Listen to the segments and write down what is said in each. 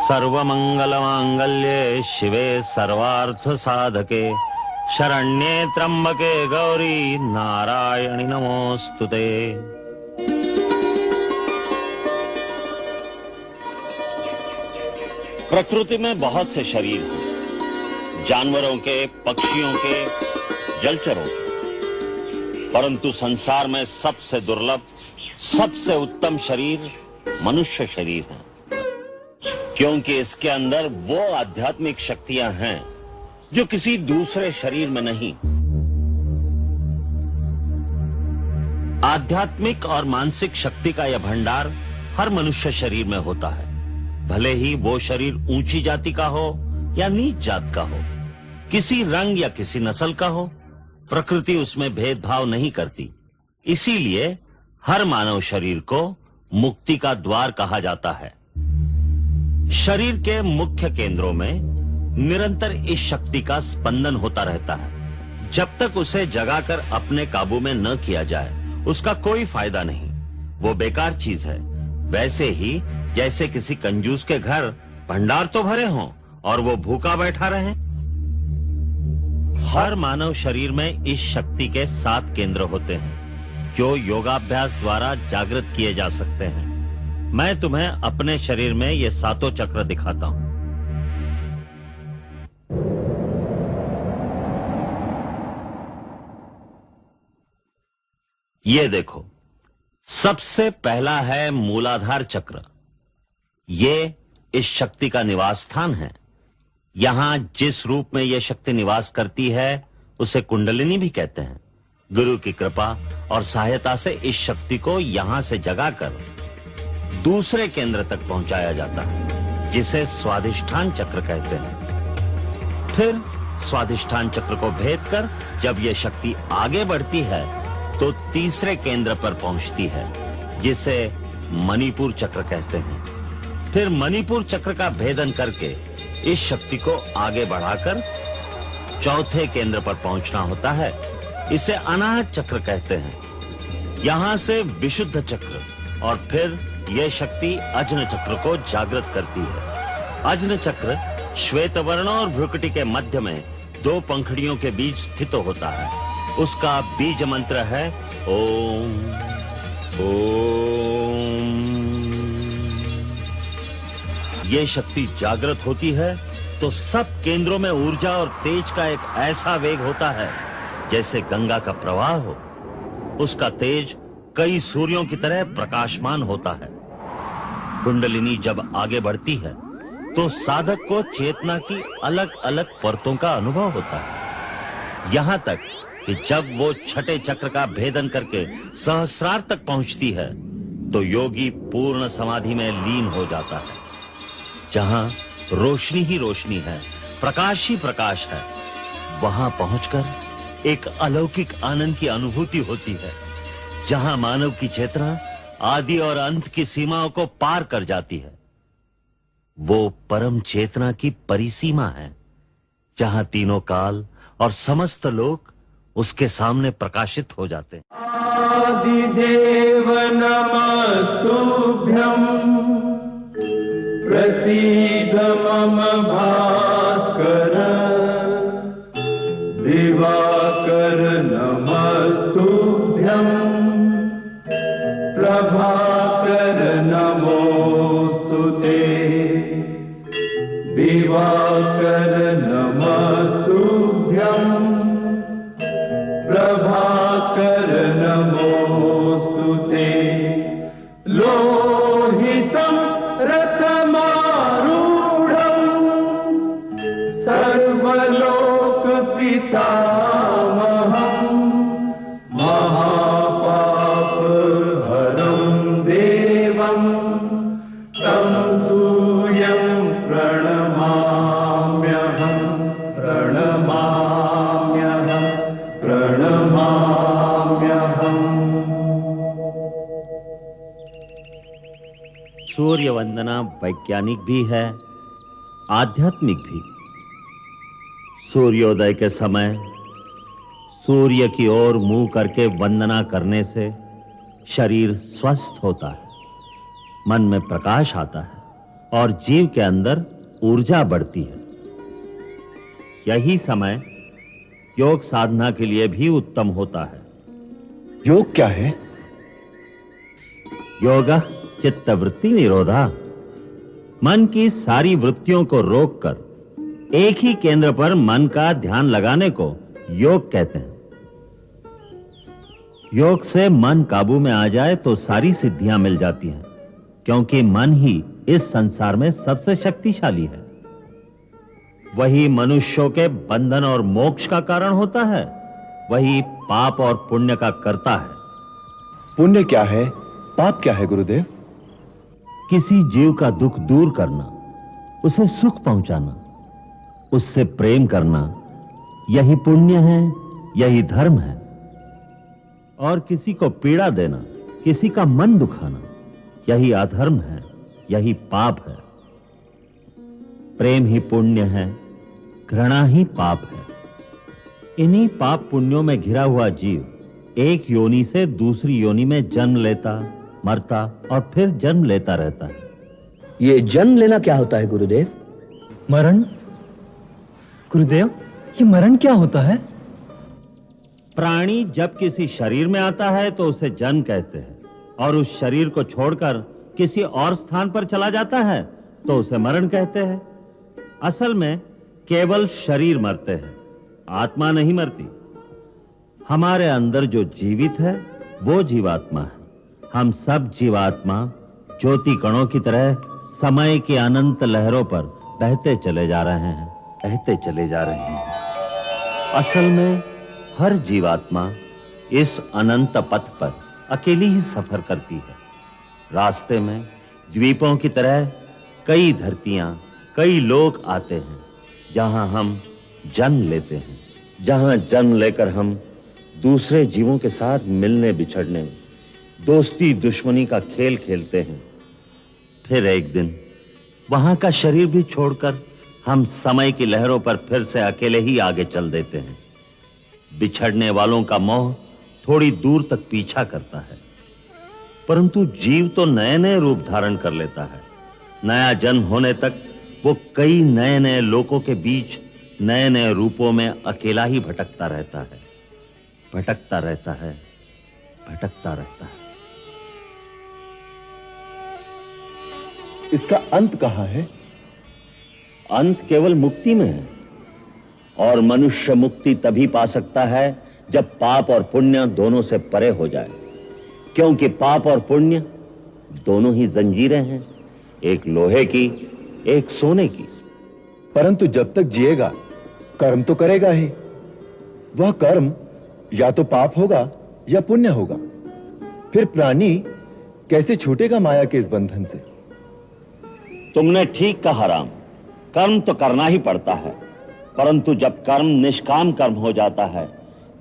सर्वमंगलमांगल्ये शिवे सर्वार्थ साधके शरण्ये त्र्यंबके गौरी नारायणी नमोस्तुते। प्रकृति में बहुत से शरीर हैं, जानवरों के, पक्षियों के, जलचरों के, परंतु संसार में सबसे दुर्लभ, सबसे उत्तम शरीर मनुष्य शरीर है, क्योंकि इसके अंदर वो आध्यात्मिक शक्तियां हैं जो किसी दूसरे शरीर में नहीं। आध्यात्मिक और मानसिक शक्ति का यह भंडार हर मनुष्य शरीर में होता है, भले ही वो शरीर ऊंची जाति का हो या नीच जात का हो, किसी रंग या किसी नस्ल का हो, प्रकृति उसमें भेदभाव नहीं करती। इसीलिए हर मानव शरीर को मुक्ति का द्वार कहा जाता है। शरीर के मुख्य केंद्रों में निरंतर इस शक्ति का स्पंदन होता रहता है। जब तक उसे जगाकर अपने काबू में न किया जाए, उसका कोई फायदा नहीं, वो बेकार चीज है। वैसे ही जैसे किसी कंजूस के घर भंडार तो भरे हों और वो भूखा बैठा रहे। हर मानव शरीर में इस शक्ति के 7 केंद्र होते हैं, जो योगाभ्यास द्वारा जागृत किए जा सकते हैं। मैं तुम्हें अपने शरीर में ये 7 चक्र दिखाता हूं। ये देखो, सबसे पहला है मूलाधार चक्र। ये इस शक्ति का निवास स्थान है। यहां जिस रूप में यह शक्ति निवास करती है उसे कुंडलिनी भी कहते हैं। गुरु की कृपा और सहायता से इस शक्ति को यहां से जगाकर दूसरे केंद्र तक पहुंचाया जाता है, जिसे स्वाधिष्ठान चक्र कहते हैं। फिर स्वाधिष्ठान चक्र को भेद कर जब यह शक्ति आगे बढ़ती है तो तीसरे केंद्र पर पहुंचती है, जिसे मणिपुर चक्र कहते हैं। फिर मणिपुर चक्र का भेदन करके इस शक्ति को आगे बढ़ाकर चौथे केंद्र पर पहुंचना होता है। इसे अनाहत चक्र कहते हैं। यहां से विशुद्ध चक्र और फिर यह शक्ति अज्न चक्र को जागृत करती है। अज्न चक्र श्वेत वर्ण और भ्रुकुटी के मध्य में 2 पंखुड़ियों के बीच स्थित होता है। उसका बीज मंत्र है ओम ओम। ये शक्ति जागृत होती है तो सब केंद्रों में ऊर्जा और तेज का एक ऐसा वेग होता है जैसे गंगा का प्रवाह हो। उसका तेज कई सूर्यों की तरह प्रकाशमान होता है। कुंडलिनी जब आगे बढ़ती है तो साधक को चेतना की अलग अलग परतों का अनुभव होता है, यहां तक कि जब वो छठे चक्र का भेदन करके सहस्रार तक पहुंचती है तो योगी पूर्ण समाधि में लीन हो जाता है। जहां रोशनी ही रोशनी है, प्रकाश ही प्रकाश है, वहां पहुंचकर एक अलौकिक आनंद की अनुभूति होती है, जहां मानव की चेतना आदि और अंत की सीमाओं को पार कर जाती है। वो परम चेतना की परिसीमा है, जहां तीनों काल और समस्त लोक उसके सामने प्रकाशित हो जाते हैं। आदिदेव नमस्तुभ्यं प्रसीद मम भास्कर दिवाकर नमस्तुभ्यं प्रभाकर नमोस्तुते दिवाकर नमस्तुभ्यं प्रभाकर नमोस्तुते लोहितं रथमारूढं सर्वलोकपितामहं महापापहरं देवं तं सूर्यं प्रणमाम्यहं प्रणमाम्यहं प्रणमाम्यहम्। सूर्य वंदना वैज्ञानिक भी है, आध्यात्मिक भी। सूर्योदय के समय सूर्य की ओर मुंह करके वंदना करने से शरीर स्वस्थ होता है, मन में प्रकाश आता है और जीव के अंदर ऊर्जा बढ़ती है। यही समय योग साधना के लिए भी उत्तम होता है। योग क्या है? योगा चित्तवृत्ति निरोधा, मन की सारी वृत्तियों को रोककर एक ही केंद्र पर मन का ध्यान लगाने को योग कहते हैं। योग से मन काबू में आ जाए तो सारी सिद्धियां मिल जाती हैं, क्योंकि मन ही इस संसार में सबसे शक्तिशाली है। वही मनुष्यों के बंधन और मोक्ष का कारण होता है, वही पाप और पुण्य का करता है। पुण्य क्या है, पाप क्या है गुरुदेव? किसी जीव का दुख दूर करना, उसे सुख पहुंचाना, उससे प्रेम करना, यही पुण्य है, यही धर्म है। और किसी को पीड़ा देना, किसी का मन दुखाना, यही अधर्म है, यही पाप है। प्रेम ही पुण्य है, घृणा ही पाप है। इन्हीं पाप पुण्यों में घिरा हुआ जीव एक योनि से दूसरी योनि में जन्म लेता, मरता और फिर जन्म लेता रहता है। ये जन्म लेना क्या होता है गुरुदेव? मरण? गुरुदेव, ये मरण क्या होता है? प्राणी जब किसी शरीर में आता है तो उसे जन्म कहते हैं, और उस शरीर को छोड़कर किसी और स्थान पर चला जाता है तो उसे मरण कहते हैं। असल में केवल शरीर मरते हैं, आत्मा नहीं मरती। हमारे अंदर जो जीवित है वो जीवात्मा है। हम सब जीवात्मा ज्योति कणों की तरह समय की अनंत लहरों पर बहते चले जा रहे हैं, बहते चले जा रहे हैं। असल में हर जीवात्मा इस अनंत पथ पर अकेली ही सफर करती है। रास्ते में द्वीपों की तरह कई धरतियां, कई लोग आते हैं, जहां हम जन्म लेते हैं, जहां जन्म लेकर हम दूसरे जीवों के साथ मिलने बिछड़ने, दोस्ती दुश्मनी का खेल खेलते हैं। फिर एक दिन वहां का शरीर भी छोड़कर हम समय की लहरों पर फिर से अकेले ही आगे चल देते हैं। बिछड़ने वालों का मोह थोड़ी दूर तक पीछा करता है, परंतु जीव तो नए नए रूप धारण कर लेता है। नया जन्म होने तक वो कई नए नए लोकों के बीच नए नए रूपों में अकेला ही भटकता रहता है, भटकता रहता है, भटकता रहता है। इसका अंत कहां है? अंत केवल मुक्ति में है, और मनुष्य मुक्ति तभी पा सकता है जब पाप और पुण्य दोनों से परे हो जाए, क्योंकि पाप और पुण्य दोनों ही जंजीरें हैं, एक लोहे की, एक सोने की। परंतु जब तक जिएगा कर्म तो करेगा ही। वह कर्म या तो पाप होगा या पुण्य होगा। फिर प्राणी कैसे छूटेगा माया के इस बंधन से? तुमने ठीक कहा राम, कर्म तो करना ही पड़ता है, परंतु जब कर्म निष्काम कर्म हो जाता है,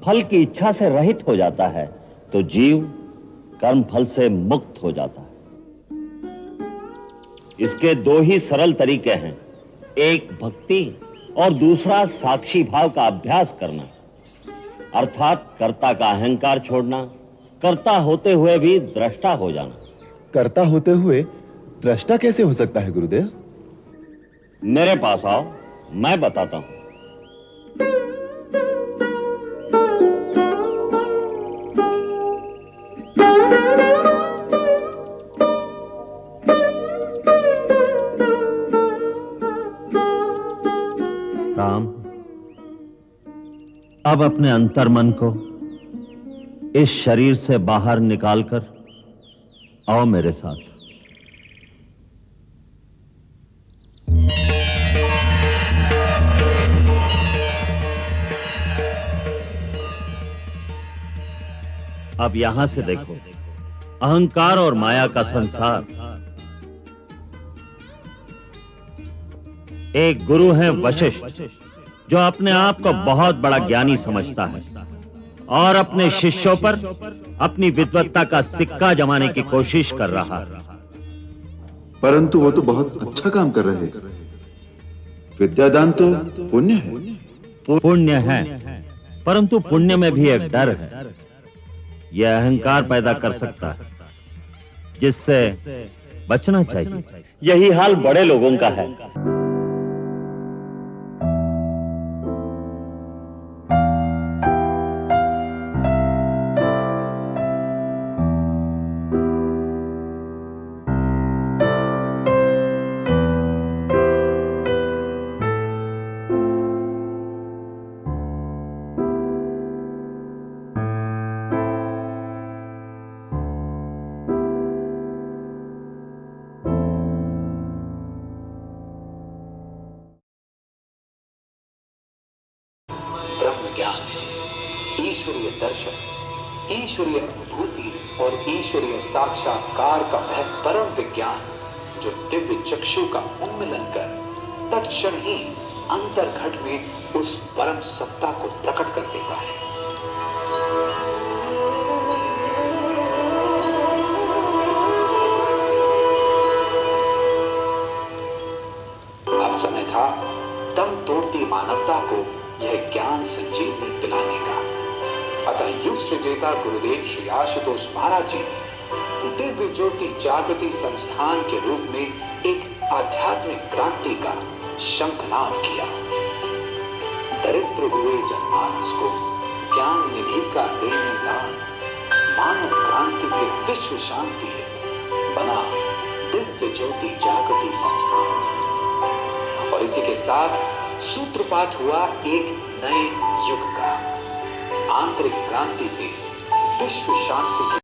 फल की इच्छा से रहित हो जाता है, तो जीव कर्म फल से मुक्त हो जाता है। इसके दो ही सरल तरीके हैं, एक भक्ति और दूसरा साक्षी भाव का अभ्यास करना, अर्थात कर्ता का अहंकार छोड़ना, कर्ता होते हुए भी दृष्टा हो जाना। कर्ता होते हुए दृष्टा कैसे हो सकता है गुरुदेव? मेरे पास आओ, मैं बताता हूं। राम, अब अपने अंतर्मन को इस शरीर से बाहर निकालकर आओ मेरे साथ। अब यहां से देखो, अहंकार और माया का संसार। एक गुरु है वशिष्ठ, जो अपने आप को बहुत बड़ा ज्ञानी समझता है और अपने शिष्यों पर अपनी विद्वत्ता का सिक्का जमाने की कोशिश कर रहा है। परंतु वो तो बहुत अच्छा काम कर रहे हैं। विद्यादान तो पुण्य है। पुण्य है, परंतु पुण्य में भी एक डर है। यह अहंकार पैदा कर सकता है, जिससे बचना चाहिए। यही हाल बड़े लोगों का है। ब्रह्म ज्ञान, ईश्वरीय दर्शन, ईश्वरीय अनुभूति और ईश्वरीय साक्षात्कार का वह परम विज्ञान जो दिव्य चक्षु का उन्मिलन कर तत्क्षण ही अंतर्घट में उस परम सत्ता को प्रकट कर देता है। अब समय था दम तोड़ती मानवता को यह ज्ञान संजीवनी पिलाने का। अतः युग सृजेता गुरुदेव श्री आशुतोष महाराज जी ने दिव्य ज्योति जागृति संस्थान के रूप में एक आध्यात्मिक क्रांति का शंखनाद किया। दरिद्र हुए जनमानस को ज्ञान निधि का देने दान, मानव क्रांति से विश्व शांति बना दिव्य ज्योति जागृति संस्थान। और इसी के साथ सूत्रपात हुआ एक नए युग का। आंतरिक क्रांति से विश्व शांति